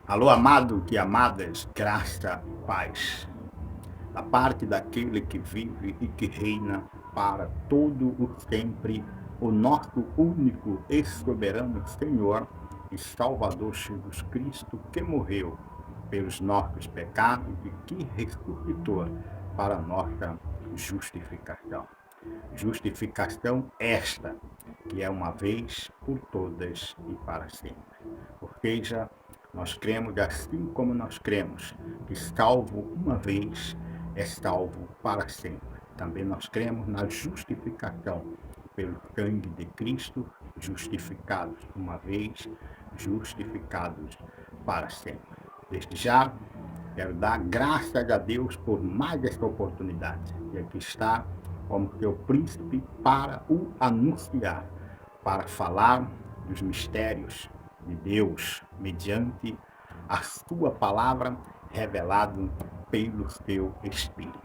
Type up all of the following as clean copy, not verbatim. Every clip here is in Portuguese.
Alô, amado e amadas, graça, paz, da parte daquele que vive e que reina para todo o sempre, o nosso único e soberano Senhor e Salvador Jesus Cristo, que morreu pelos nossos pecados e que ressuscitou para nossa justificação. Justificação esta, que é uma vez por todas e para sempre. Ou seja, nós cremos, assim como nós cremos, que salvo uma vez é salvo para sempre. Também nós cremos na justificação pelo sangue de Cristo, justificados uma vez, justificados para sempre. Desde já, quero dar graças a Deus por mais esta oportunidade. E aqui está como seu príncipe para o anunciar, para falar dos mistérios de Deus mediante a sua palavra revelado pelo seu Espírito.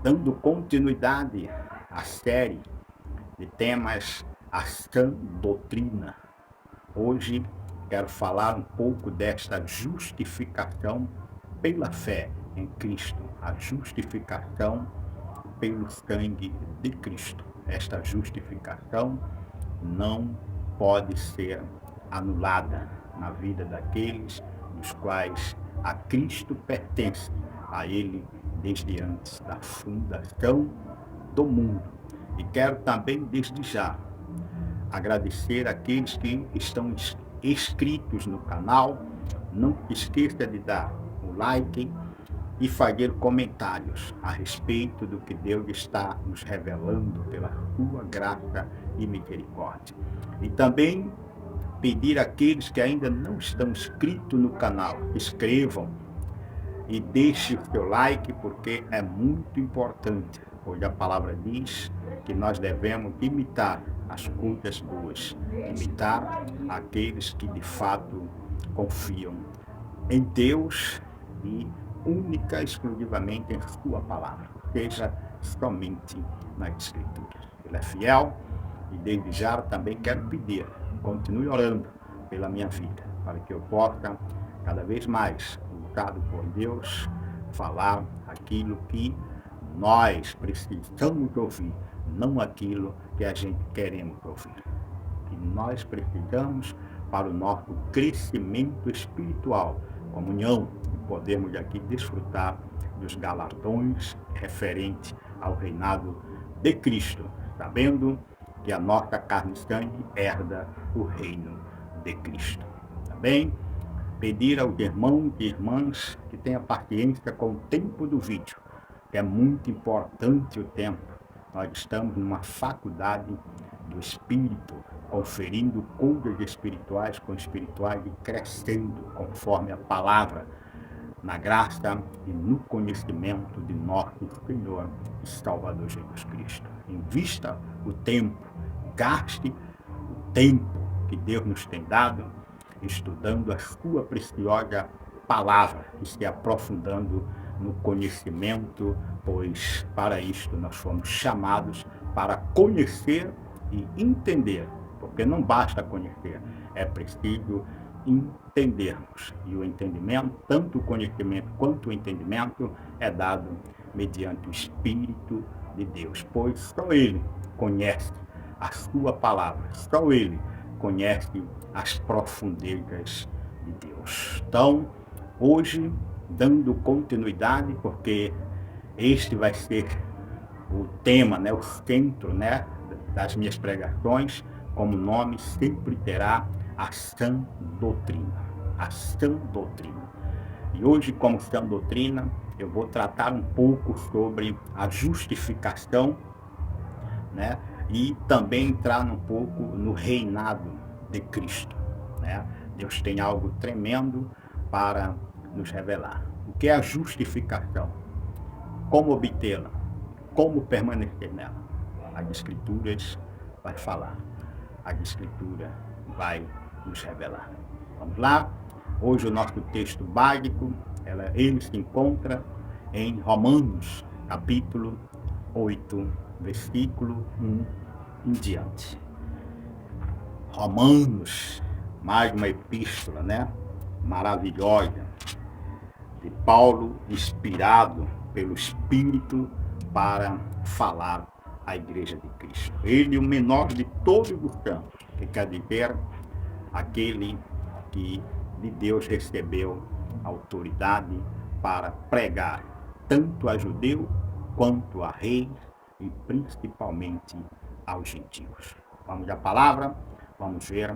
Dando continuidade à série de temas a sã doutrina. Hoje quero falar um pouco desta justificação pela fé em Cristo, a justificação pelo sangue de Cristo. Esta justificação não pode ser anulada na vida daqueles dos quais a Cristo pertence, a Ele desde antes da fundação do mundo. E quero também, desde já, agradecer aqueles que estão inscritos no canal. Não esqueça de dar o like e fazer comentários a respeito do que Deus está nos revelando pela sua graça e misericórdia. E também pedir àqueles que ainda não estão inscritos no canal, inscrevam e deixe o seu like, porque é muito importante, pois a palavra diz que nós devemos imitar as coisas boas, imitar aqueles que de fato confiam em Deus e única e exclusivamente em sua palavra, seja somente na Escritura. Ele é fiel e desde já também quero pedir, continue orando pela minha vida, para que eu possa cada vez mais, usado por Deus, falar aquilo que nós precisamos ouvir, não aquilo que a gente queremos ouvir. Que nós precisamos para o nosso crescimento espiritual, comunhão, e podermos aqui desfrutar dos galardões referentes ao reinado de Cristo, sabendo que a nossa carne e sangue herda o reino de Cristo. Tá bem? Pedir aos irmãos e irmãs que tenham paciência com o tempo do vídeo, que é muito importante o tempo. Nós estamos numa faculdade do Espírito, conferindo coisas espirituais com espirituais e crescendo conforme a palavra, na graça e no conhecimento de nosso Senhor e Salvador Jesus Cristo. Invista o tempo, gaste o tempo que Deus nos tem dado, estudando a sua preciosa palavra e se aprofundando no conhecimento, pois para isto nós fomos chamados para conhecer e entender, porque não basta conhecer, é preciso entendermos. E o entendimento, tanto o conhecimento quanto o entendimento, é dado mediante o Espírito de Deus, pois só Ele conhece a sua palavra, só Ele conhece as profundezas de Deus. Então, hoje, dando continuidade, porque este vai ser o tema, o centro, das minhas pregações, como nome sempre terá a sã doutrina. A sã doutrina. E hoje, como sã doutrina, eu vou tratar um pouco sobre a justificação, e também entrar um pouco no reinado de Cristo. Deus tem algo tremendo para nos revelar. O que é a justificação? Como obtê-la? Como permanecer nela? As Escrituras vai falar. A Escritura vai nos revelar. Vamos lá? Hoje o nosso texto básico, ele se encontra em Romanos, capítulo 8, versículo 1 em diante. Romanos, mais uma epístola, maravilhosa de Paulo, inspirado pelo Espírito para falar à Igreja de Cristo. Ele, o menor de todos os santos, que quer dizer aquele que de Deus recebeu autoridade para pregar tanto a judeu quanto a reis e principalmente aos gentios. Vamos à palavra, vamos ver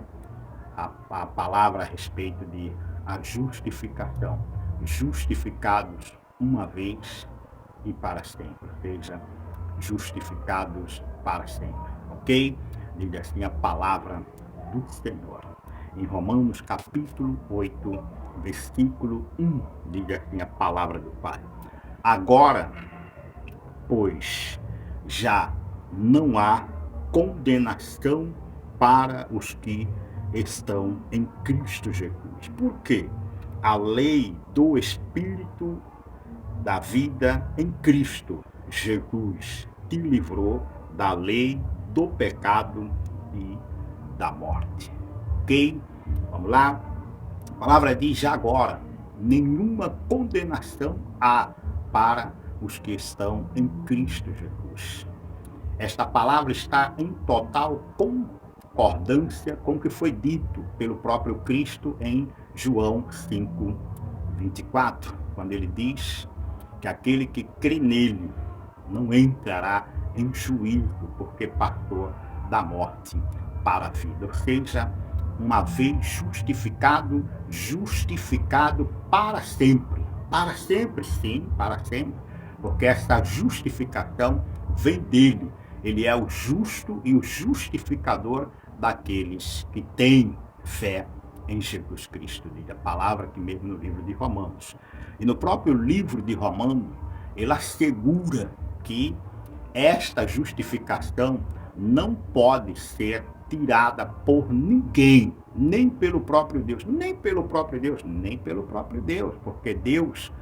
a palavra a respeito de a justificação. Justificados uma vez e para sempre, ou seja, justificados para sempre. Ok? Diz assim a palavra do Senhor. Em Romanos capítulo 8, versículo 1, diz assim a palavra do Pai. Agora, pois, já não há condenação para os que estão em Cristo Jesus. Por quê? A lei do Espírito da vida em Cristo Jesus te livrou da lei do pecado e da morte. Ok? Vamos lá? A palavra diz já agora, nenhuma condenação há para os que estão em Cristo Jesus. Esta palavra está em total concordância com o que foi dito pelo próprio Cristo em João 5:24, quando ele diz que aquele que crê nele não entrará em juízo, porque passou da morte para a vida. Ou seja, uma vez justificado, justificado para sempre. Para sempre, sim, para sempre. Porque essa justificação vem dele. Ele é o justo e o justificador daqueles que têm fé em Jesus Cristo, diz a palavra aqui mesmo no livro de Romanos. E no próprio livro de Romanos, ele assegura que esta justificação não pode ser tirada por ninguém, nem pelo próprio Deus, nem pelo próprio Deus, nem pelo próprio Deus, porque Deus,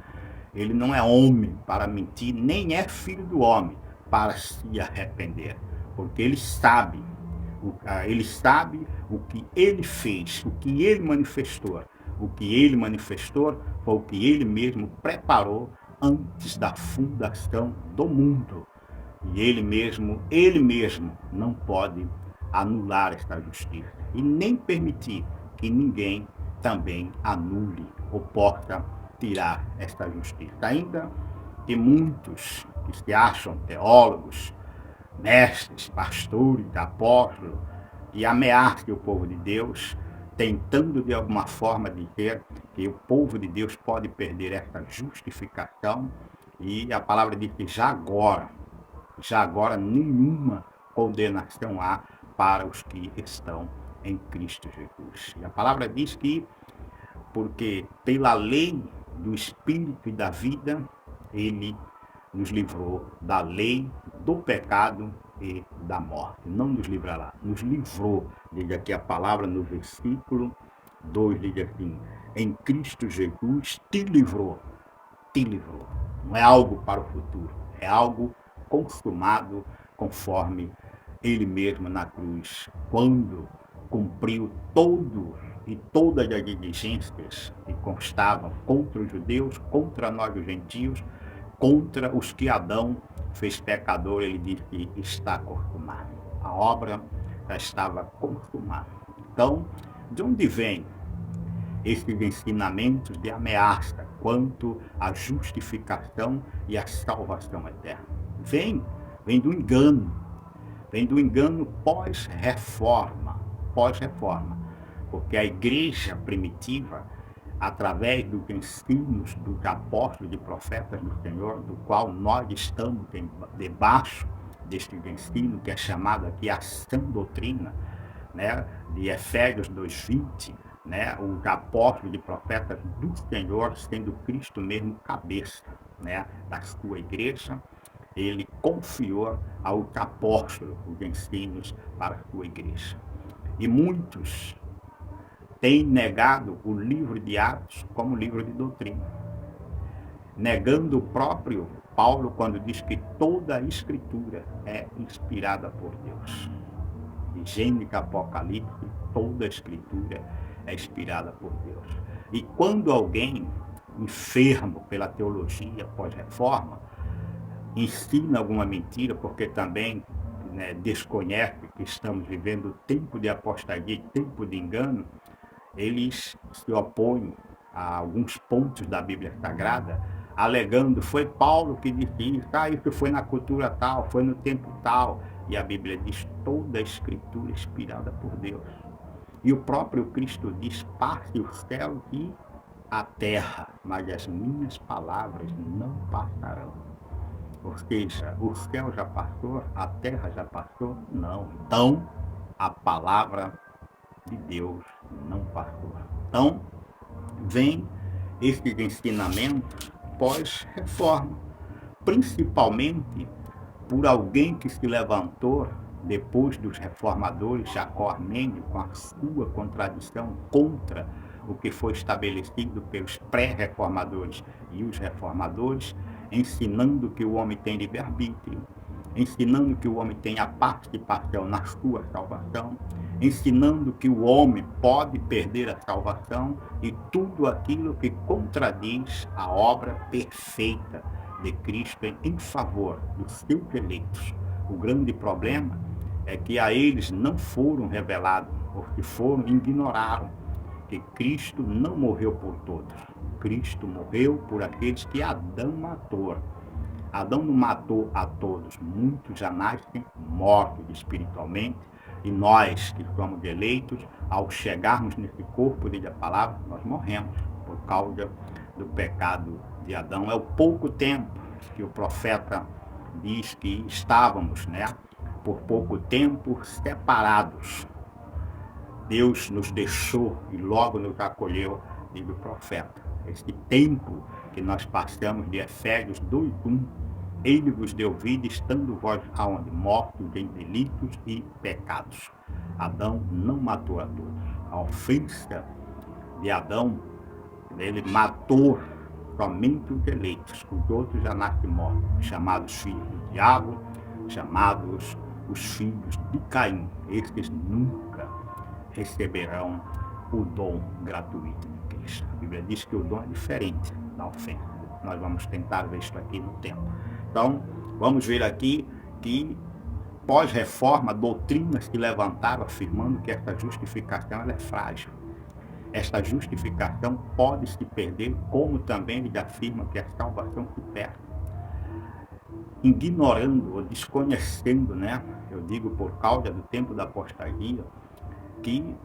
ele não é homem para mentir, nem é filho do homem para se arrepender, porque ele sabe o que ele fez, o que ele manifestou. O que ele manifestou foi o que ele mesmo preparou antes da fundação do mundo. E ele mesmo não pode anular esta justiça e nem permitir que ninguém também anule ou possa tirar esta justiça. Ainda que muitos que se acham teólogos, mestres, pastores, apóstolos, e ameacem o povo de Deus, tentando de alguma forma dizer que o povo de Deus pode perder essa justificação, e a palavra diz que já agora nenhuma condenação há para os que estão em Cristo Jesus. E a palavra diz que, porque pela lei do Espírito e da vida, ele nos livrou da lei, do pecado e da morte. Não nos livrará, nos livrou. Diz aqui a palavra no versículo 2, diz assim, em Cristo Jesus te livrou, te livrou. Não é algo para o futuro, é algo consumado conforme ele mesmo na cruz, quando cumpriu todas as diligências que constavam contra os judeus, contra nós os gentios, contra os que Adão fez pecador. Ele diz que está consumado. A obra já estava consumada. Então, de onde vem esses ensinamentos de ameaça quanto à justificação e à salvação eterna? Vem do engano pós-reforma, porque a igreja primitiva, através dos ensinos dos apóstolos e profetas do Senhor, do qual nós estamos debaixo deste ensino, que é chamado aqui a sã doutrina, né, de Efésios 2:20, né, os apóstolos e profetas do Senhor, sendo Cristo mesmo cabeça, né, da sua igreja, ele confiou aos apóstolos os ensinos para a sua igreja. E muitos têm negado o livro de Atos como livro de doutrina, negando o próprio Paulo quando diz que toda a Escritura é inspirada por Deus. De Gênesis a Apocalipse, toda a Escritura é inspirada por Deus. E quando alguém enfermo pela teologia pós-reforma ensina alguma mentira, porque também, né, desconhece que estamos vivendo tempo de apostasia, tempo de engano, eles se opõem a alguns pontos da Bíblia Sagrada, alegando foi Paulo que disse isso, isso foi na cultura tal, foi no tempo tal. E a Bíblia diz toda a Escritura inspirada por Deus. E o próprio Cristo diz, passe o céu e a terra, mas as minhas palavras não passarão. Ou seja, o céu já passou, a terra já passou? Não. Então, a palavra de Deus não passou. Então, vem esses ensinamentos pós-reforma, principalmente por alguém que se levantou depois dos reformadores, Jacó Armênio, com a sua contradição contra o que foi estabelecido pelos pré-reformadores e os reformadores, ensinando que o homem tem livre-arbítrio, ensinando que o homem tem a participação na sua salvação, ensinando que o homem pode perder a salvação e tudo aquilo que contradiz a obra perfeita de Cristo em favor dos seus eleitos. O grande problema é que a eles não foram revelados, porque ignoraram que Cristo não morreu por todos. Cristo morreu por aqueles que Adão matou. Adão não matou a todos, muitos já nascem mortos espiritualmente, e nós que somos eleitos, ao chegarmos nesse corpo, diz a palavra, nós morremos por causa do pecado de Adão. É o pouco tempo que o profeta diz que estávamos, né, por pouco tempo separados. Deus nos deixou e logo nos acolheu, diz o profeta. Esse tempo que nós passamos de Efésios 2:1, ele vos deu vida, estando vós aonde? Mortos em delitos e pecados. Adão não matou a todos. A ofensa de Adão, ele matou somente os eleitos. Os outros já nascem mortos, chamados filhos do diabo, chamados os filhos de Caim. Estes nunca receberão o dom gratuito de Cristo. A Bíblia diz que o dom é diferente da ofensa. Nós vamos tentar ver isso aqui no tempo. Então, vamos ver aqui que pós-reforma, doutrinas se levantaram afirmando que essa justificação ela é frágil. Esta justificação pode se perder, como também ele afirma que a salvação se perde. Ignorando ou desconhecendo, né? Eu digo por causa do tempo da apostasia, que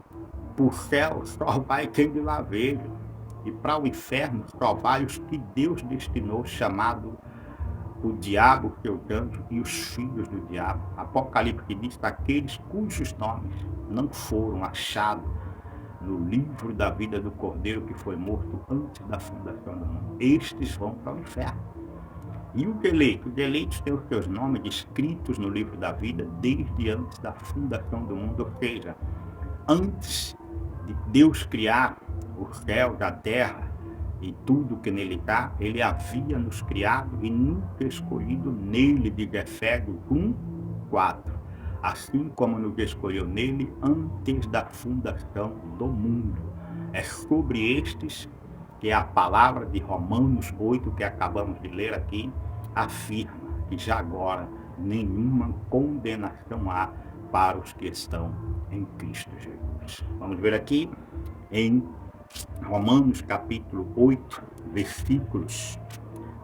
por céu só vai quem de lá veio, e para o inferno só vai os que Deus destinou, chamado o diabo, seus anjos e os filhos do diabo. Apocalipse diz aqueles cujos nomes não foram achados no livro da vida do Cordeiro que foi morto antes da fundação do mundo. Estes vão para o inferno. E os eleitos têm os seus nomes escritos no livro da vida desde antes da fundação do mundo, ou seja, antes de Deus criar o céu, a terra e tudo que nele está, ele havia nos criado e nunca escolhido nele, de Efésios 1:4. Assim como nos escolheu nele antes da fundação do mundo. É sobre estes que a palavra de Romanos 8, que acabamos de ler aqui, afirma que já agora nenhuma condenação há para os que estão em Cristo Jesus. Vamos ver aqui em Romanos capítulo 8, versículos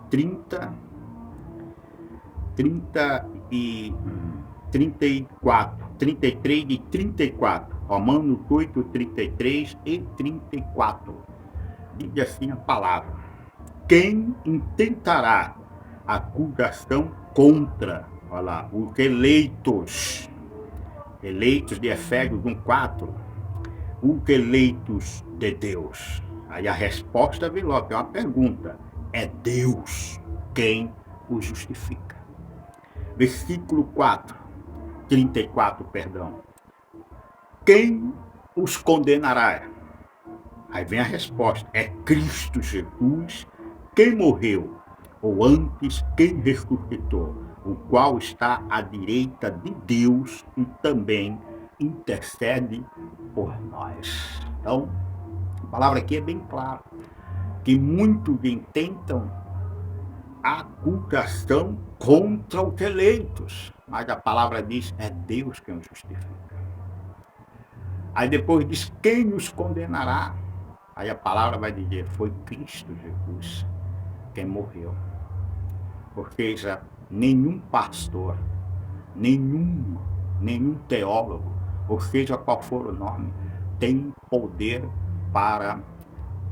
34, 33 e 34. Romanos 8, 33 e 34. Diz assim a palavra: quem intentará acusação contra, olha lá, os eleitos de Efésios 1:4, os eleitos de Deus? Aí a resposta vem logo, é uma pergunta: é Deus quem os justifica. Versículo 34, perdão. Quem os condenará? Aí vem a resposta: é Cristo Jesus, quem morreu, ou antes, quem ressuscitou, o qual está à direita de Deus e também intercede por nós. Então, A palavra aqui é bem clara, que muitos intentam acusação contra os eleitos, mas a palavra diz, é Deus quem os justifica. Aí depois diz, quem os condenará? Aí a palavra vai dizer, foi Cristo Jesus quem morreu. Ou seja, nenhum pastor, nenhum teólogo, ou seja qual for o nome, tem poder para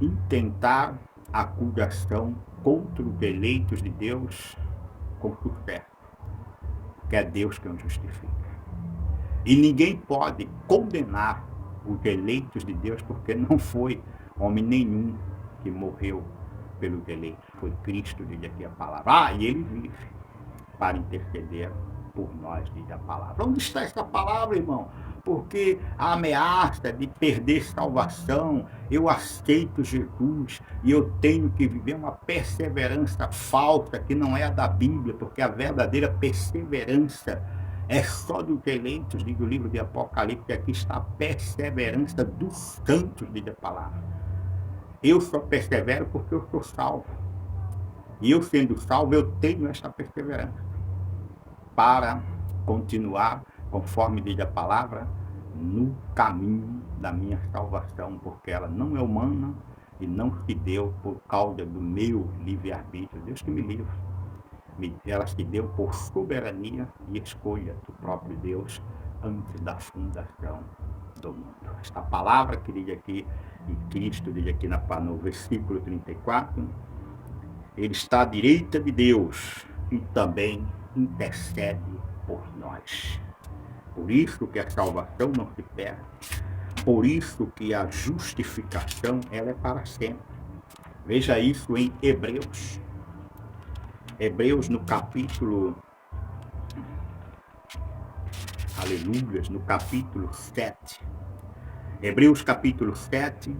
intentar acusação contra os eleitos de Deus com sucesso, que é Deus quem os justifica. E ninguém pode condenar os eleitos de Deus, porque não foi homem nenhum que morreu pelos eleitos, foi Cristo, diz aqui a palavra. E ele vive para interceder por nós, diz a palavra. Onde está essa palavra, irmão? Porque a ameaça de perder salvação, eu aceito Jesus e eu tenho que viver uma perseverança falsa que não é a da Bíblia, porque a verdadeira perseverança é só dos eleitos, diz o livro de Apocalipse, aqui está a perseverança dos santos, diz a palavra. Eu só persevero porque eu sou salvo. E eu sendo salvo, eu tenho essa perseverança para continuar, conforme diz a palavra, no caminho da minha salvação, porque ela não é humana e não se deu por causa do meu livre-arbítrio. Deus que me livre. Ela se deu por soberania e escolha do próprio Deus antes da fundação do mundo. Esta palavra que diz aqui, e Cristo diz aqui no versículo 34, ele está à direita de Deus e também intercede por nós. Por isso que a salvação não se perde, por isso que a justificação ela é para sempre. Veja isso em Hebreus. Hebreus no capítulo, aleluias, no capítulo 7. Hebreus capítulo 7.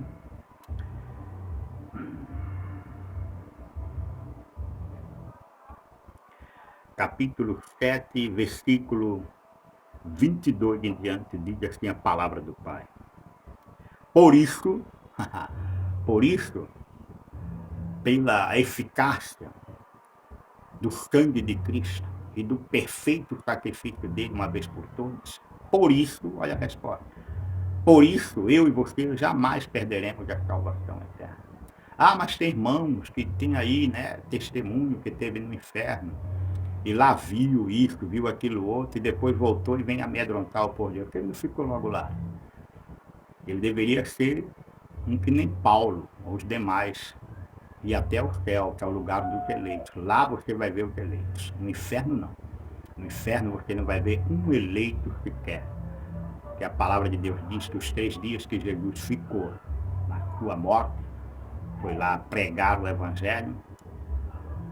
Capítulo 7, versículo 22 em diante, diz assim a palavra do Pai. Por isso, pela eficácia do sangue de Cristo e do perfeito sacrifício dele uma vez por todas, por isso, olha a resposta, por isso eu e você jamais perderemos a salvação eterna. Mas tem irmãos que tem aí, né, testemunho que teve no inferno, e lá viu isso, viu aquilo outro, e depois voltou e vem amedrontar o povo de Deus, porque ele não ficou logo lá. Ele deveria ser um que nem Paulo, ou os demais, e até o céu, que é o lugar dos eleitos. Lá você vai ver os eleitos. No inferno, não. No inferno você não vai ver um eleito sequer. Que a palavra de Deus diz que os 3 dias que Jesus ficou na sua morte, foi lá pregar o evangelho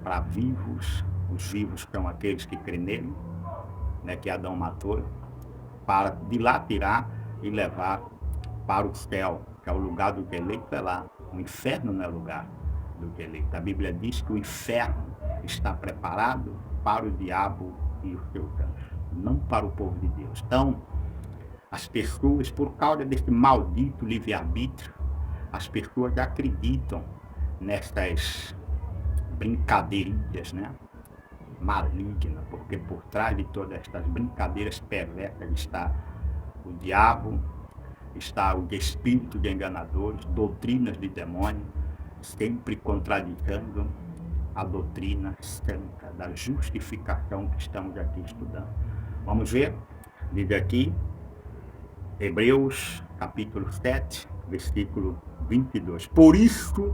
para vivos, os vivos são aqueles que crêem nele, né, que Adão matou, para de lá tirar e levar para o céu, que é o lugar do eleitos, é lá. O inferno não é lugar do eleitos. A Bíblia diz que o inferno está preparado para o diabo e os seus anjos, não para o povo de Deus. Então, as pessoas, por causa desse maldito livre-arbítrio, as pessoas acreditam nessas brincadeirinhas, né? Malignas, porque por trás de todas estas brincadeiras perversas está o diabo, está o espírito de enganadores, doutrinas de demônio, sempre contradizendo a doutrina santa da justificação que estamos aqui estudando. Vamos ver, diz aqui, Hebreus capítulo 7, versículo 22. Por isso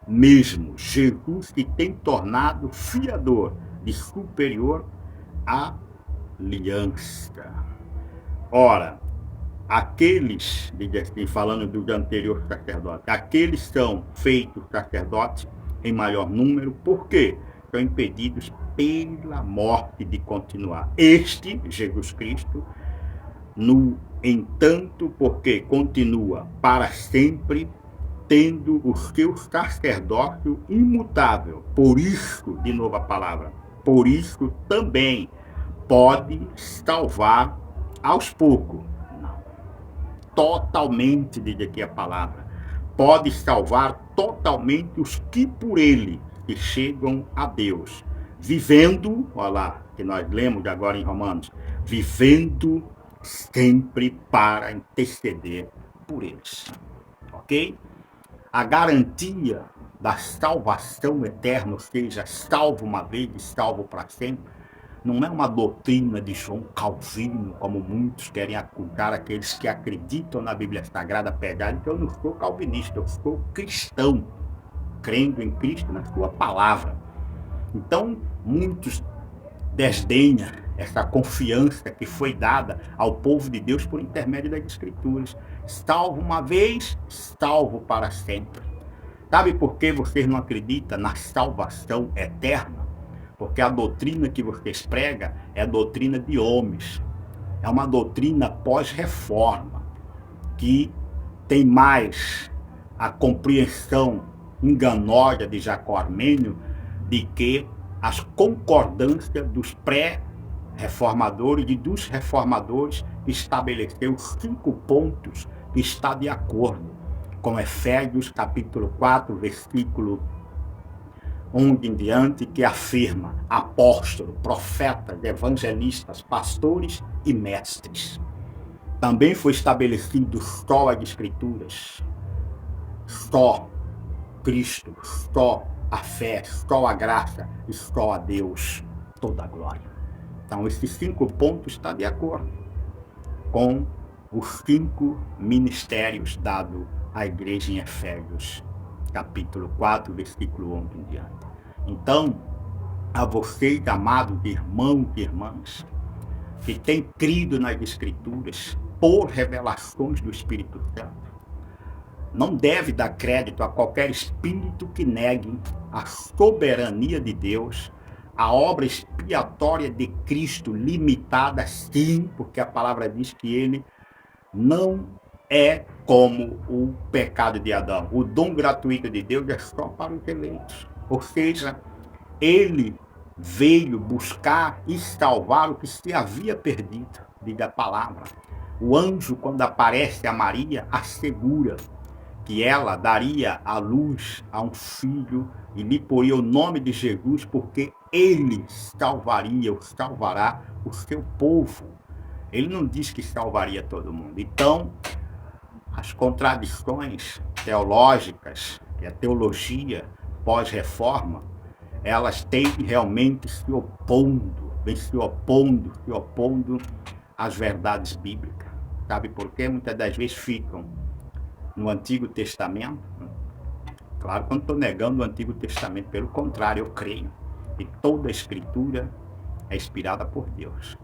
mesmo, Jesus se tem tornado fiador de superior aliança. Ora, aqueles, diz assim, falando do anterior sacerdote, aqueles são feitos sacerdotes em maior número, porque são impedidos pela morte de continuar. Este, Jesus Cristo, no entanto, porque continua para sempre, tendo o seu sacerdócio imutável. Por isso, de novo a palavra, por isso também pode salvar aos poucos. Não. Totalmente, diz aqui a palavra, pode salvar totalmente os que por ele que chegam a Deus, vivendo, olha lá, que nós lemos agora em Romanos, vivendo sempre para interceder por eles. Ok? A garantia da salvação eterna, ou seja, salvo uma vez e salvo para sempre, não é uma doutrina de João Calvino, como muitos querem acusar aqueles que acreditam na Bíblia Sagrada, apesar de que eu não sou calvinista, eu sou cristão, crendo em Cristo na sua palavra. Então, muitos desdenham essa confiança que foi dada ao povo de Deus por intermédio das Escrituras. Salvo uma vez, salvo para sempre. Sabe por que vocês não acreditam na salvação eterna? Porque a doutrina que vocês pregam é a doutrina de homens. É uma doutrina pós-reforma, que tem mais a compreensão enganosa de Jacó Armênio de que as concordâncias dos pré-reformadores e dos reformadores que estabeleceu 5 pontos que está de acordo com Efésios capítulo 4, versículo 1 em diante, que afirma apóstolos, profetas, evangelistas, pastores e mestres. Também foi estabelecido só as Escrituras, só Cristo, só a fé, só a graça e só a Deus toda a glória. Então, esses 5 pontos estão de acordo com os 5 ministérios dados à igreja em Efésios, capítulo 4, versículo 11 em diante. Então, a vocês, amados irmãos e irmãs, que têm crido nas Escrituras por revelações do Espírito Santo, não deve dar crédito a qualquer espírito que negue a soberania de Deus, a obra expiatória de Cristo, limitada sim, porque a palavra diz que ele não é como o pecado de Adão. O dom gratuito de Deus é só para os eleitos. Ou seja, ele veio buscar e salvar o que se havia perdido, diga a palavra. O anjo, quando aparece a Maria, assegura que ela daria à luz a um filho e lhe poria o nome de Jesus, porque ele salvaria, ou salvará o seu povo. Ele não diz que salvaria todo mundo. Então, as contradições teológicas, que a teologia pós-reforma, elas têm realmente se opondo às verdades bíblicas. Sabe por quê? Muitas das vezes ficam no Antigo Testamento. Claro que eu não estou negando o Antigo Testamento, pelo contrário, eu creio que toda a Escritura é inspirada por Deus.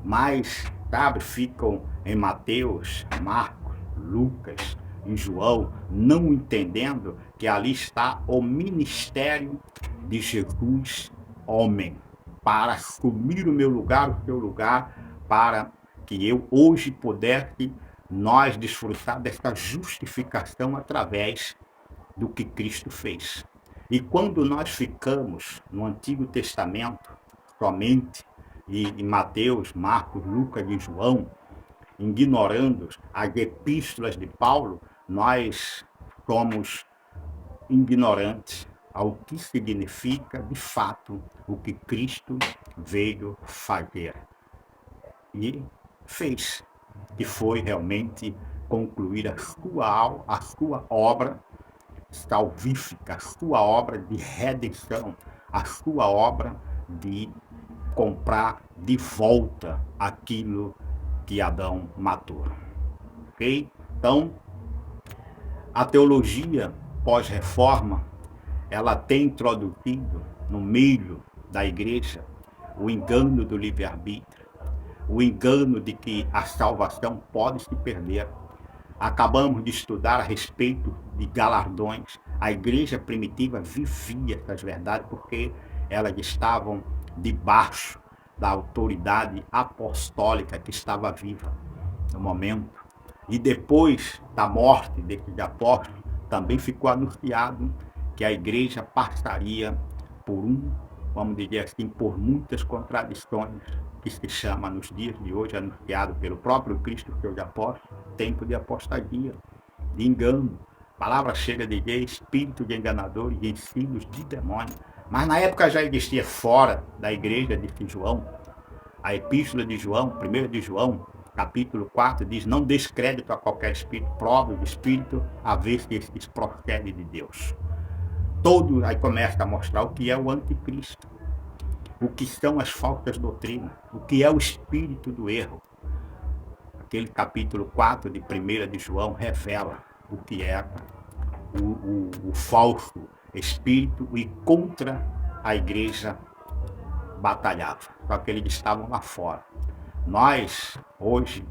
Mas, sabe, ficam em Mateus, Marcos, Lucas, em João, não entendendo que ali está o ministério de Jesus, homem, para assumir o meu lugar, o seu lugar, para que eu hoje pudesse nós desfrutar desta justificação através do que Cristo fez. E quando nós ficamos no Antigo Testamento somente, e em Mateus, Marcos, Lucas e João, ignorando as epístolas de Paulo, nós somos ignorantes ao que significa, de fato, o que Cristo veio fazer. E fez, que foi realmente concluir a sua obra salvífica, a sua obra de redenção, a sua obra de comprar de volta aquilo que Adão matou. Ok? Então, a teologia pós-reforma, ela tem introduzido no meio da igreja o engano do livre-arbítrio, o engano de que a salvação pode se perder. Acabamos de estudar a respeito de galardões. A igreja primitiva vivia essas verdades porque elas estavam debaixo da autoridade apostólica que estava viva no momento. E depois da morte desses apóstolos, também ficou anunciado que a igreja passaria por vamos dizer assim, por muitas contradições, que se chama nos dias de hoje, anunciado pelo próprio Cristo, seus apóstolos, tempo de apostasia, de engano, A palavra chega de dizer espírito de enganador e ensinos de demônio. Mas na época já existia fora da igreja, disse João, a epístola de João, 1 de João, capítulo 4, diz: não descrédito a qualquer espírito, prova o espírito a ver se esses procede de Deus. Todo aí começa a mostrar o que é o anticristo, o que são as falsas doutrinas, o que é o espírito do erro. Aquele capítulo 4 de 1 de João revela o que é o falso espírito e contra a igreja batalhava. Só que eles estavam lá fora. Nós, hoje,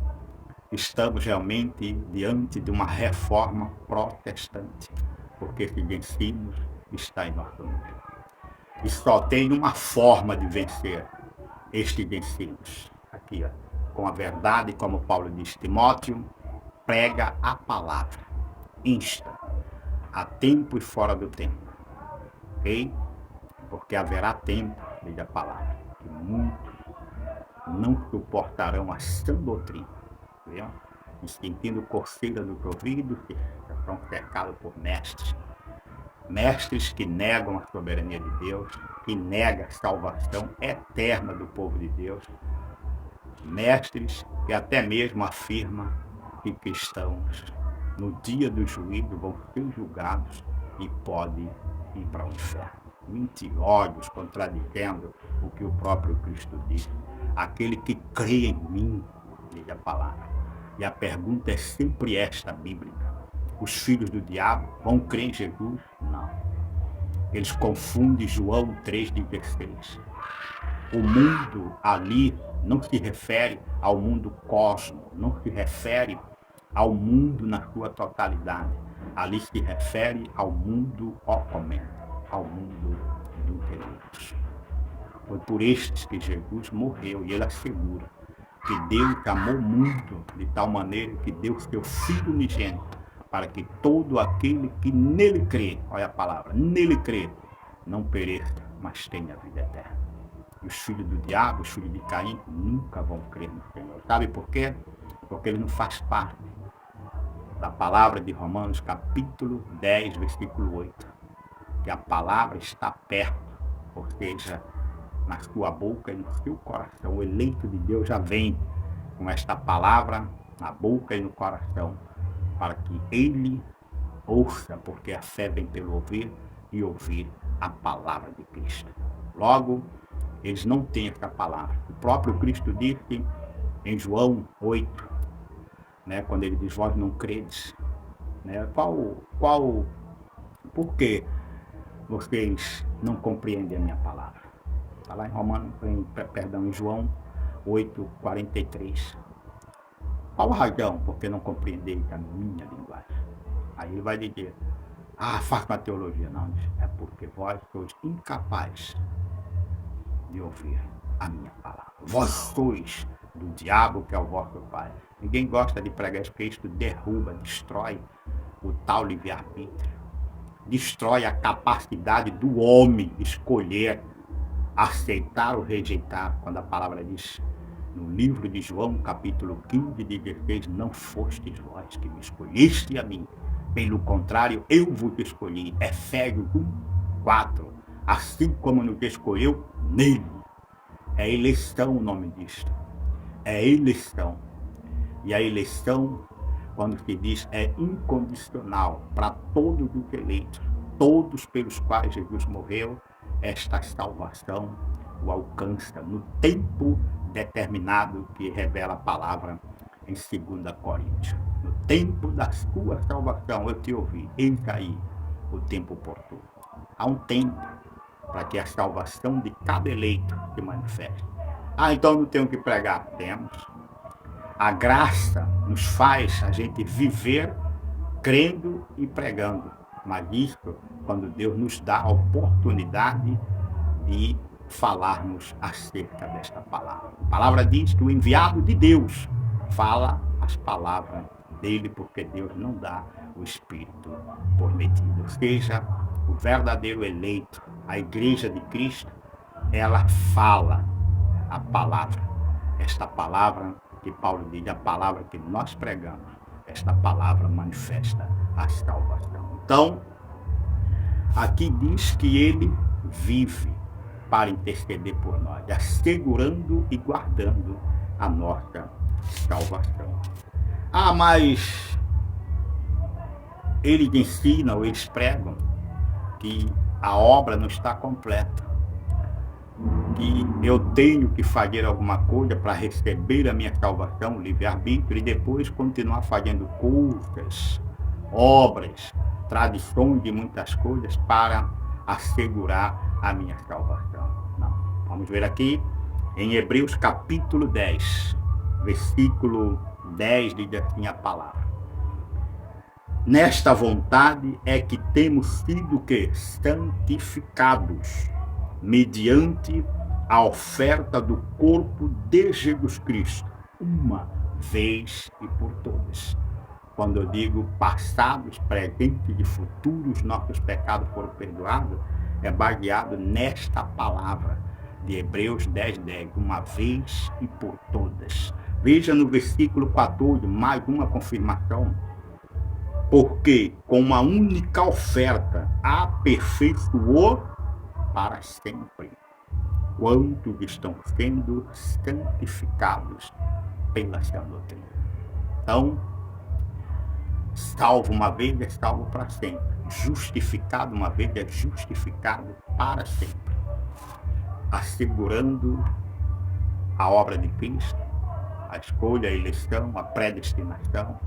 estamos realmente diante de uma reforma protestante, porque esses ensinos estão em nosso meio. E só tem uma forma de vencer estes ensinos. Aqui, ó, com a verdade, como Paulo diz, Timóteo, prega a palavra, insta, a tempo e fora do tempo. Ok? Porque haverá tempo, diz a palavra, que muitos não suportarão a sã doutrina, viu? Sentindo coceira nos ouvidos, que são cercados por mestres que negam a soberania de Deus, que negam a salvação eterna do povo de Deus, mestres que até mesmo afirmam que cristãos, no dia do juízo, vão ser julgados e podem ir para o inferno. Mentirosos, contradizendo o que o próprio Cristo disse. Aquele que crê em mim, diz a palavra. E a pergunta é sempre esta, bíblica: os filhos do diabo vão crer em Jesus? Não. Eles confundem João 3,16. O mundo ali não se refere ao mundo cósmico, não se refere ao mundo na sua totalidade. Ali se refere ao mundo oculto, ao mundo do Deus. Foi por estes que Jesus morreu, e ele assegura que Deus amou o mundo de tal maneira que deu seu Filho unigênito, para que todo aquele que nele crê, olha a palavra, nele crê, não pereça, mas tenha vida eterna. E os filhos do diabo, os filhos de Caim, nunca vão crer no Senhor. Sabe por quê? Porque ele não faz parte da palavra de Romanos, capítulo 10, versículo 8. Que a palavra está perto, ou seja, na sua boca e no seu coração. O eleito de Deus já vem com esta palavra na boca e no coração, para que ele ouça, porque a fé vem pelo ouvir e ouvir a palavra de Cristo. Logo, eles não têm essa palavra. O próprio Cristo disse em João 8, né, quando ele diz: vós não credes, né, por que vocês não compreendem a minha palavra? Está lá em João 8, 43. Qual a razão porque não compreendeis a minha linguagem? Aí ele vai dizer: faça uma teologia. Não, é porque vós sois incapazes de ouvir a minha palavra. Vós sois do diabo, que é o vosso pai. Ninguém gosta de pregar isso, porque isto derruba, destrói o tal livre-arbítrio, destrói a capacidade do homem de escolher, aceitar ou rejeitar. Quando a palavra diz no livro de João, capítulo 15, 16, não fostes vós que me escolheste a mim, pelo contrário, eu vos escolhi. Efésios 1, 4. Assim como nos escolheu nele. É eleição o nome disto. É eleição. E a eleição, quando se diz, é incondicional para todos os eleitos, todos pelos quais Jesus morreu. Esta salvação o alcança no tempo determinado que revela a palavra em 2 Coríntios. No tempo da sua salvação eu te ouvi, eis aí o tempo oportuno. Há um tempo para que a salvação de cada eleito se manifeste. Então não tenho que pregar? Temos. A graça nos faz a gente viver crendo e pregando. Mas isso quando Deus nos dá a oportunidade de falarmos acerca desta palavra. A palavra diz que o enviado de Deus fala as palavras dele, porque Deus não dá o Espírito por medida. Ou seja, o verdadeiro eleito, a igreja de Cristo, ela fala a palavra. Esta palavra que Paulo diz, a palavra que nós pregamos, esta palavra manifesta a salvação. Então, aqui diz que ele vive para interceder por nós, assegurando e guardando a nossa salvação. Ah, mas eles ensinam, ou eles pregam que a obra não está completa, que eu tenho que fazer alguma coisa para receber a minha salvação, livre-arbítrio, e depois continuar fazendo coisas, obras, tradições de muitas coisas para assegurar a minha salvação. Não. Vamos ver aqui em Hebreus capítulo 10, versículo 10, diz assim a palavra: nesta vontade é que temos sido que santificados mediante a oferta do corpo de Jesus Cristo, uma vez e por todas. Quando eu digo passados, presentes e futuros, nossos pecados foram perdoados, é baseado nesta palavra de Hebreus 10, 10, uma vez e por todas. Veja no versículo 14, mais uma confirmação. Porque com uma única oferta aperfeiçoou para sempre quantos estão sendo santificados pela sua doutrina. Então, salvo uma vez é salvo para sempre. Justificado uma vez é justificado para sempre. Assegurando a obra de Cristo, a escolha, a eleição, a predestinação,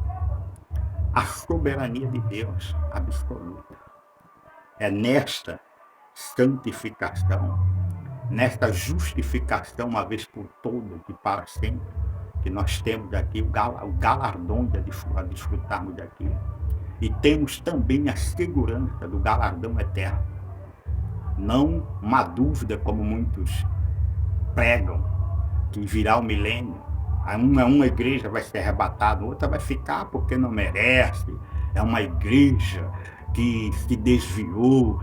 a soberania de Deus absoluta. É nesta santificação, nesta justificação uma vez por todas e para sempre, que nós temos aqui o galardão de desfrutarmos daqui. E temos também a segurança do galardão eterno. Não uma dúvida, como muitos pregam, que virá o milênio, uma igreja vai ser arrebatada, outra vai ficar porque não merece. É uma igreja que se desviou,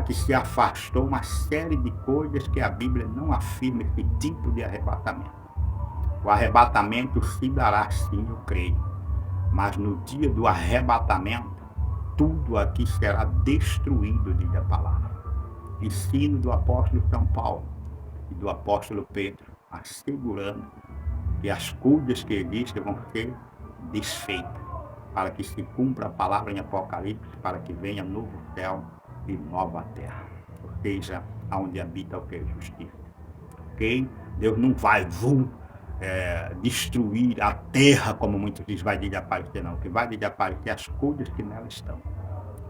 que se afastou, uma série de coisas que a Bíblia não afirma esse tipo de arrebatamento. O arrebatamento se dará sim, eu creio, mas no dia do arrebatamento, tudo aqui será destruído, diz a palavra. Ensino do apóstolo São Paulo e do apóstolo Pedro, assegurando que as coisas que existem vão ser desfeitas, para que se cumpra a palavra em Apocalipse, para que venha novo céu e nova terra, ou seja, onde habita o que é justiça. Ok? Deus não vai destruir a terra, como muitos dizem, vai desaparecer, não. O que vai desaparecer é as coisas que nela estão,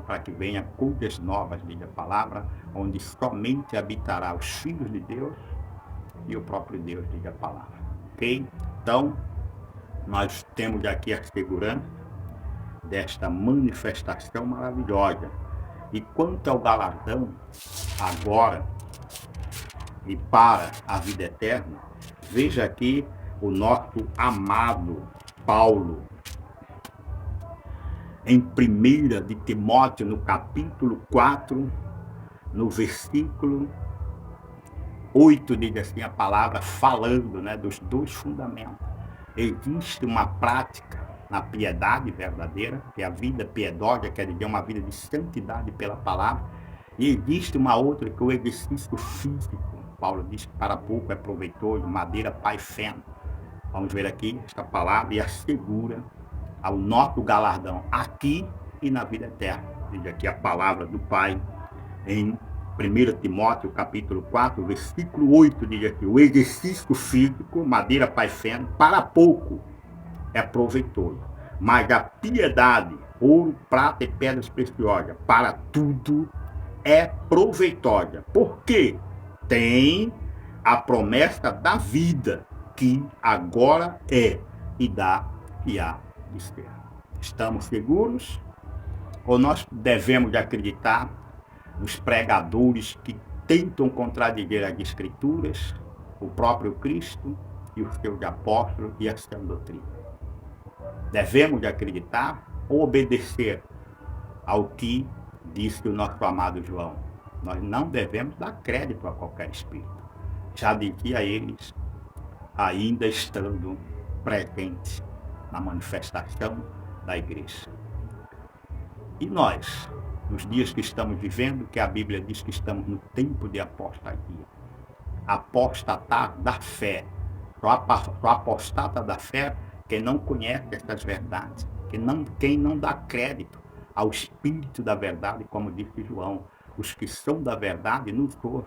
para que venha coisas novas, diz a palavra, onde somente habitará os filhos de Deus e o próprio Deus, diz a palavra. Ok? Então, nós temos aqui a segurança desta manifestação maravilhosa. E quanto ao galardão, agora e para a vida eterna, veja aqui o nosso amado Paulo, em 1 de Timóteo, no capítulo 4, no versículo 8, diz assim a palavra, falando, dos dois fundamentos. Existe uma prática na piedade verdadeira, que é a vida piedosa, quer dizer, uma vida de santidade pela palavra, e existe uma outra, que é o exercício físico. Paulo diz que para pouco é proveitoso, madeira, pá e feno. Vamos ver aqui esta palavra e assegura ao nosso galardão aqui e na vida eterna. Diz aqui a palavra do Pai em 1 Timóteo, capítulo 4, versículo 8, diz aqui: o exercício físico, madeira, pá e feno, para pouco é proveitoso, mas a piedade, ouro, prata e pedras preciosas, para tudo é proveitosa, porque tem a promessa da vida, que agora é e dá e há de ser. Estamos seguros? Ou nós devemos acreditar nos pregadores que tentam contradizer as Escrituras, o próprio Cristo e os seus apóstolos e a sã doutrina? Devemos acreditar ou obedecer ao que disse o nosso amado João? Nós não devemos dar crédito a qualquer espírito. Já dizia eles, ainda estando presentes na manifestação da igreja. E nós, nos dias que estamos vivendo, que a Bíblia diz que estamos no tempo de apostasia, apostatar da fé. Só apostata da fé quem não conhece essas verdades, quem não dá crédito ao Espírito da verdade, como disse João. Os que são da verdade nos ouvem,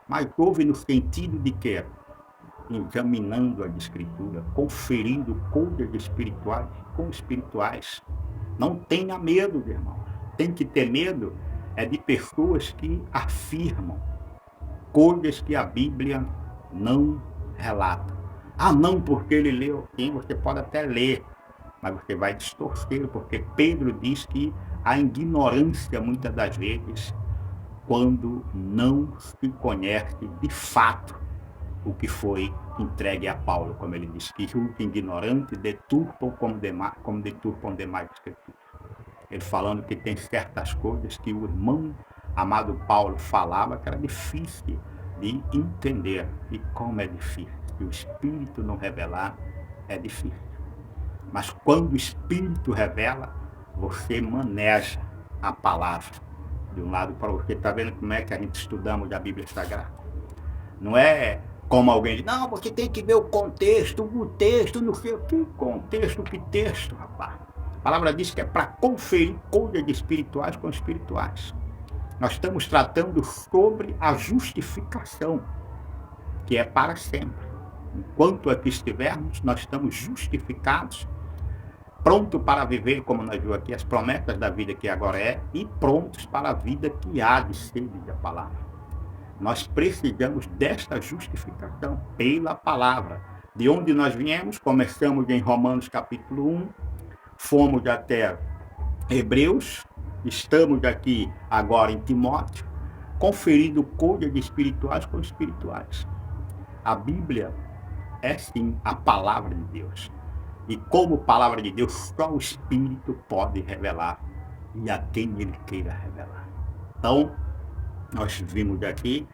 mas ouvem no sentido de que examinando a Escritura, conferindo coisas espirituais com espirituais. Não tenha medo, irmão. Tem que ter medo é de pessoas que afirmam coisas que a Bíblia não relata. Ah, não, porque ele leu. Sim, você pode até ler, mas você vai distorcer, porque Pedro diz que a ignorância, muitas das vezes, quando não se conhece de fato o que foi entregue a Paulo, como ele diz, que os ignorantes deturpam como deturpam demais escrituras. Ele falando que tem certas coisas que o irmão amado Paulo falava que era difícil de entender. E como é difícil. Se o Espírito não revelar, é difícil. Mas quando o Espírito revela, você maneja a palavra de um lado para o outro. Você está vendo como é que a gente estudamos a Bíblia Sagrada? Não é como alguém diz, não, você tem que ver o texto, não sei o que contexto, que texto, rapaz. A palavra diz que é para conferir coisas espirituais com espirituais. Nós estamos tratando sobre a justificação, que é para sempre. Enquanto aqui estivermos, nós estamos justificados, prontos para viver, como nós vimos aqui, as promessas da vida que agora é, e prontos para a vida que há de ser, diz a palavra. Nós precisamos desta justificação pela palavra. De onde nós viemos, começamos em Romanos capítulo 1, fomos até Hebreus, estamos aqui agora em Timóteo, conferindo coisas espirituais com espirituais. A Bíblia é sim a palavra de Deus. E como palavra de Deus, só o Espírito pode revelar e a quem ele queira revelar. Então, nós vimos aqui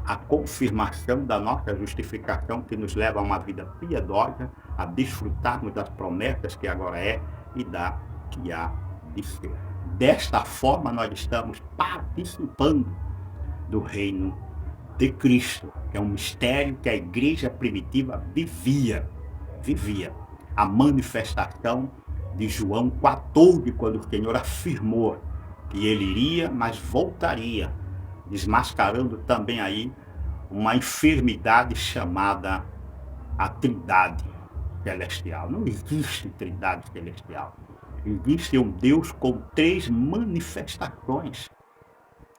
a confirmação da nossa justificação que nos leva a uma vida piedosa, a desfrutarmos das promessas que agora é e da que há de ser. Desta forma, nós estamos participando do reino de Cristo, que é um mistério que a igreja primitiva vivia. A manifestação de João 14, quando o Senhor afirmou que ele iria, mas voltaria, desmascarando também aí uma enfermidade chamada a Trindade Celestial. Não existe Trindade Celestial. Existe um Deus com 3 manifestações,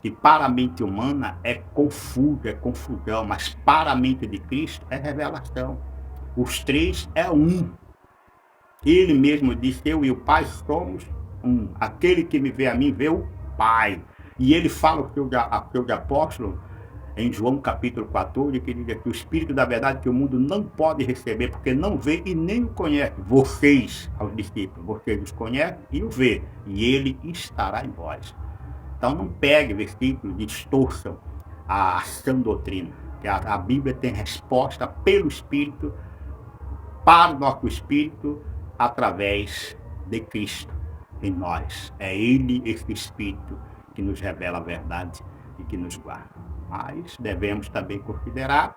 que para a mente humana é confuso, é confusão, mas para a mente de Cristo é revelação. Os 3 é um. Ele mesmo disse, eu e o Pai somos um. Aquele que me vê a mim, vê o Pai. E ele fala ao seu apóstolo, em João capítulo 14, que diz que o Espírito da verdade que o mundo não pode receber, porque não vê e nem o conhece. Vocês, aos discípulos, vocês os conhecem e o vê, e ele estará em vós. Então não pegue versículos e distorçam a sã doutrina, que a Bíblia tem resposta pelo Espírito, para o nosso Espírito, através de Cristo em nós. É Ele, esse Espírito, que nos revela a verdade e que nos guarda. Mas devemos também considerar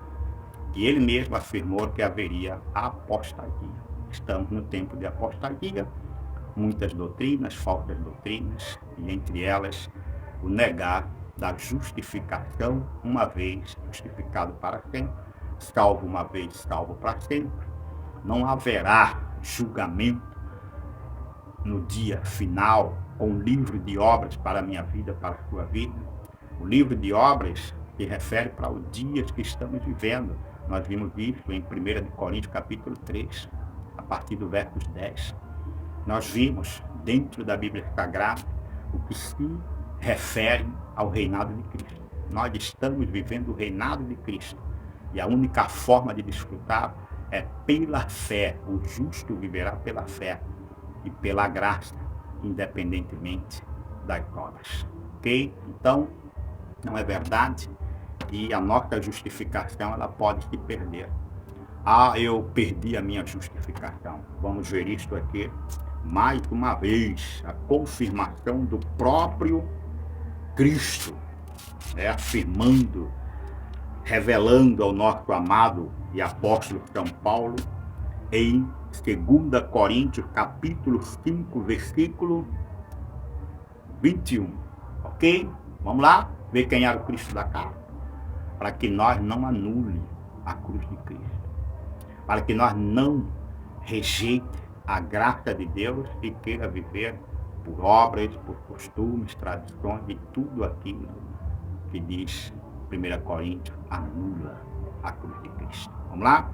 que ele mesmo afirmou que haveria apostasia. Estamos no tempo de apostasia, muitas doutrinas, falsas doutrinas, e entre elas o negar da justificação, uma vez justificado para sempre, salvo uma vez, salvo para sempre. Não haverá julgamento no dia final com um livro de obras para a minha vida, para a sua vida. O livro de obras se refere para os dias que estamos vivendo. Nós vimos isso em 1 Coríntios capítulo 3, a partir do verso 10. Nós vimos dentro da Bíblia Sagrada o que se refere ao reinado de Cristo. Nós estamos vivendo o reinado de Cristo. E a única forma de desfrutar é pela fé. O justo viverá pela fé e pela graça, independentemente das obras. Ok? Então, não é verdade que a nossa justificação ela pode se perder. Ah, eu perdi a minha justificação. Vamos ver isto aqui mais uma vez, a confirmação do próprio Cristo, afirmando, revelando ao nosso amado e apóstolo São Paulo, em 2 Coríntios, capítulo 5, versículo 21. Ok? Vamos lá? Ver quem era o Cristo da carne. Para que nós não anule a cruz de Cristo. Para que nós não rejeite a graça de Deus e queira viver por obras, por costumes, tradições e tudo aquilo que diz 1 Coríntios, anula a cruz de Cristo. Vamos lá?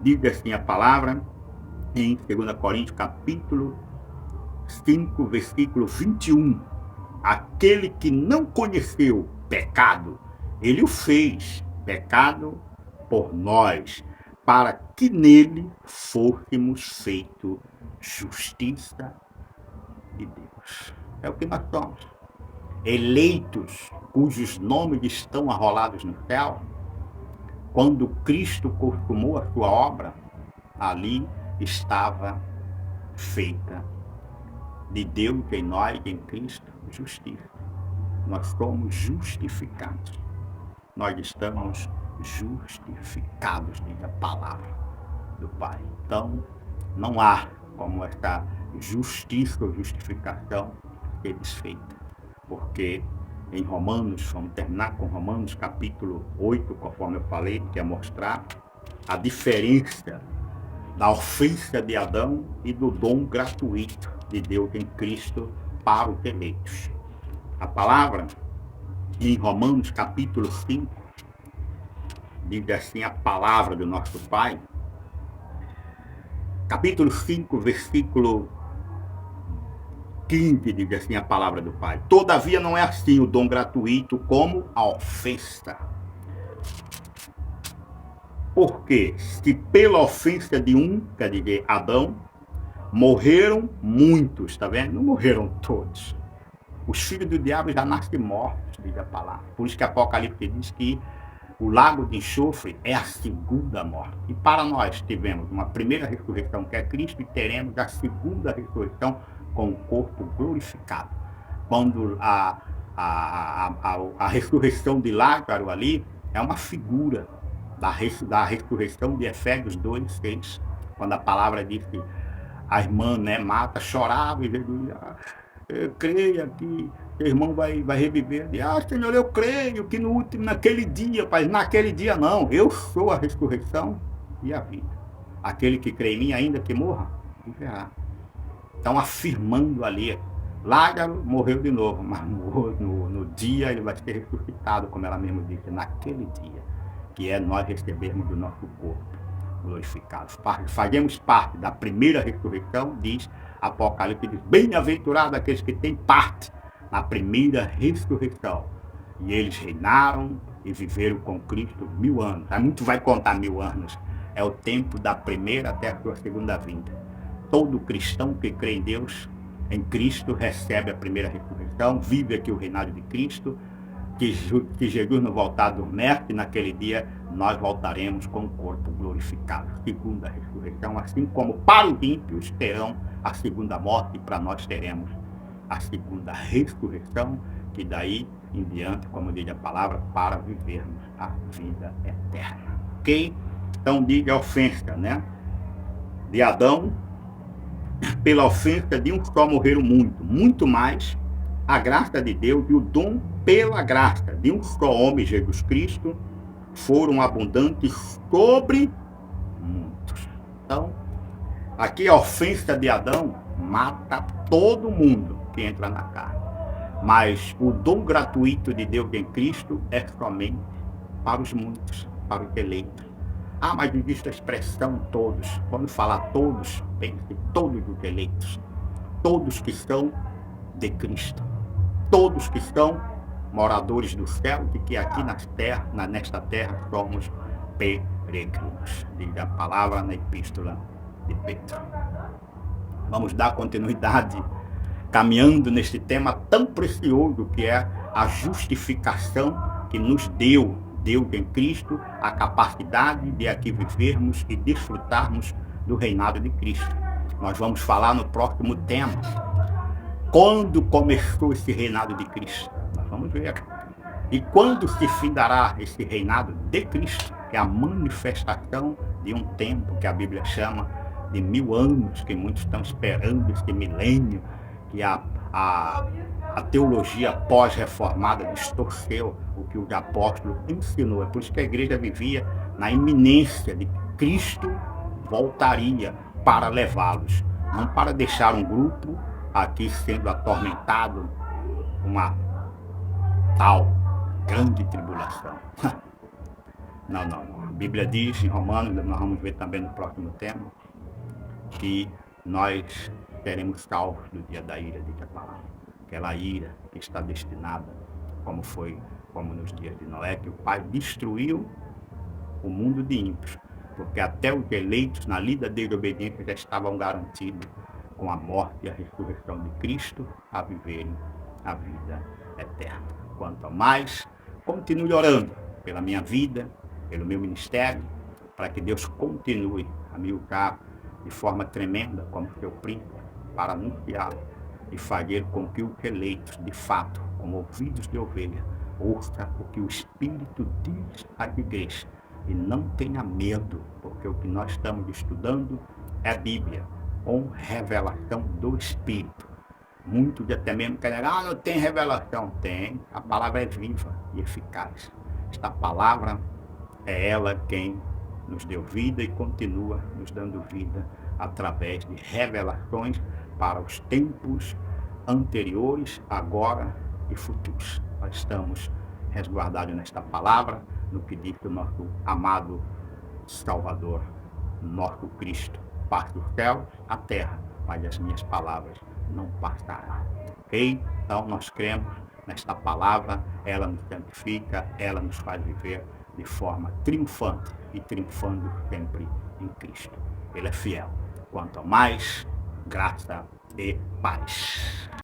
Diz assim a palavra em 2 Coríntios, capítulo 5, versículo 21. Aquele que não conheceu pecado, ele o fez pecado por nós, para que nele fôssemos feito justiça de Deus. É o que nós somos. Eleitos, cujos nomes estão arrolados no céu. Quando Cristo consumou a sua obra, ali estava feita de Deus em nós, em Cristo, justiça. Nós somos justificados. Nós estamos justificados, diz a palavra do Pai. Então, não há como essa justiça ou justificação ser desfeita. Porque em Romanos, vamos terminar com Romanos capítulo 8, conforme eu falei, que é mostrar a diferença da ofensa de Adão e do dom gratuito de Deus em Cristo para os eleitos. A palavra em Romanos capítulo 5 diz assim a palavra do nosso Pai, capítulo 5, versículo 15, diz assim a palavra do Pai. Todavia não é assim o dom gratuito como a ofensa. Porque se pela ofensa de um, quer dizer, Adão, morreram muitos, está vendo? Não morreram todos. Os filhos do diabo já nascem mortos, diz a palavra. Por isso que Apocalipse diz que o lago de enxofre é a segunda morte. E para nós tivemos uma primeira ressurreição, que é Cristo, e teremos a segunda ressurreição com o corpo glorificado. Quando a ressurreição de Lázaro ali é uma figura da ressurreição de Efésios 2:6, quando a palavra diz que a irmã, Marta, chorava e dizia, creia que o irmão vai reviver. Senhor, eu creio que naquele dia, pai, naquele dia não, eu sou a ressurreição e a vida. Aquele que crê em mim, ainda que morra, viverá. Então, afirmando ali, Lázaro morreu de novo, mas no dia ele vai ser ressuscitado, como ela mesma disse, naquele dia, que é nós recebermos do nosso corpo glorificado. Fazemos parte da primeira ressurreição, diz Apocalipse, diz, bem-aventurado aqueles que têm parte na primeira ressurreição. E eles reinaram e viveram com Cristo 1000 anos. A gente vai contar 1000 anos. É o tempo da primeira até a sua segunda vinda. Todo cristão que crê em Deus, em Cristo, recebe a primeira ressurreição, vive aqui o reinado de Cristo, que Jesus não voltar do mestre, naquele dia nós voltaremos com o corpo glorificado. Segunda ressurreição, assim como para os ímpios terão a segunda morte, e para nós teremos a segunda ressurreição, que daí em diante, como diz a palavra, para vivermos a vida eterna. Ok? Então diz a ofensa, de Adão, pela ofensa de um só morreram muito mais a graça de Deus e o dom pela graça de um só homem, Jesus Cristo, foram abundantes sobre muitos. Então, aqui a ofensa de Adão mata todo mundo que entra na carne. Mas o dom gratuito de Deus em Cristo é somente para os muitos, para os eleitos. Mas existe a expressão todos. Quando falar todos, pense todos os eleitos. Todos que são de Cristo. Todos que são moradores do céu e que aqui nesta terra somos peregrinos. Diz a palavra na epístola de Pedro. Vamos dar continuidade caminhando neste tema tão precioso que é a justificação que nos deu Deus em Cristo, a capacidade de aqui vivermos e desfrutarmos do reinado de Cristo. Nós vamos falar no próximo tema. Quando começou esse reinado de Cristo? Nós vamos ver. E quando se findará esse reinado de Cristo? Que é a manifestação de um tempo que a Bíblia chama de 1000 anos, que muitos estão esperando esse milênio, que a teologia pós-reformada distorceu o que o apóstolo ensinou. É por isso que a igreja vivia na iminência de que Cristo voltaria para levá-los, não para deixar um grupo aqui sendo atormentado, uma tal grande tribulação. Não. A Bíblia diz em Romanos, nós vamos ver também no próximo tema, que nós seremos salvos do dia da ira, diz a palavra. Aquela ira que está destinada, como nos dias de Noé, que o Pai destruiu o mundo de ímpios, porque até os eleitos na lida da desobediência já estavam garantidos com a morte e a ressurreição de Cristo a viverem a vida eterna. Quanto a mais, continue orando pela minha vida, pelo meu ministério, para que Deus continue a me usar de forma tremenda como seu príncipe, para anunciar e fazer com que os eleitos, de fato, como ouvidos de ovelha, ouça o que o Espírito diz às igrejas. E não tenha medo, porque o que nós estamos estudando é a Bíblia, com revelação do Espírito. Muitos até mesmo querem, não tem revelação. Tem, a palavra é viva e eficaz. Esta palavra é ela quem nos deu vida e continua nos dando vida através de revelações para os tempos anteriores, agora e futuros. Nós estamos resguardados nesta palavra, no que diz o nosso amado Salvador, nosso Cristo. Passa o céu, a terra, mas as minhas palavras não passarão. Ok? Então nós cremos nesta palavra, ela nos santifica, ela nos faz viver de forma triunfante e triunfando sempre em Cristo. Ele é fiel. Quanto a mais, graça e paz.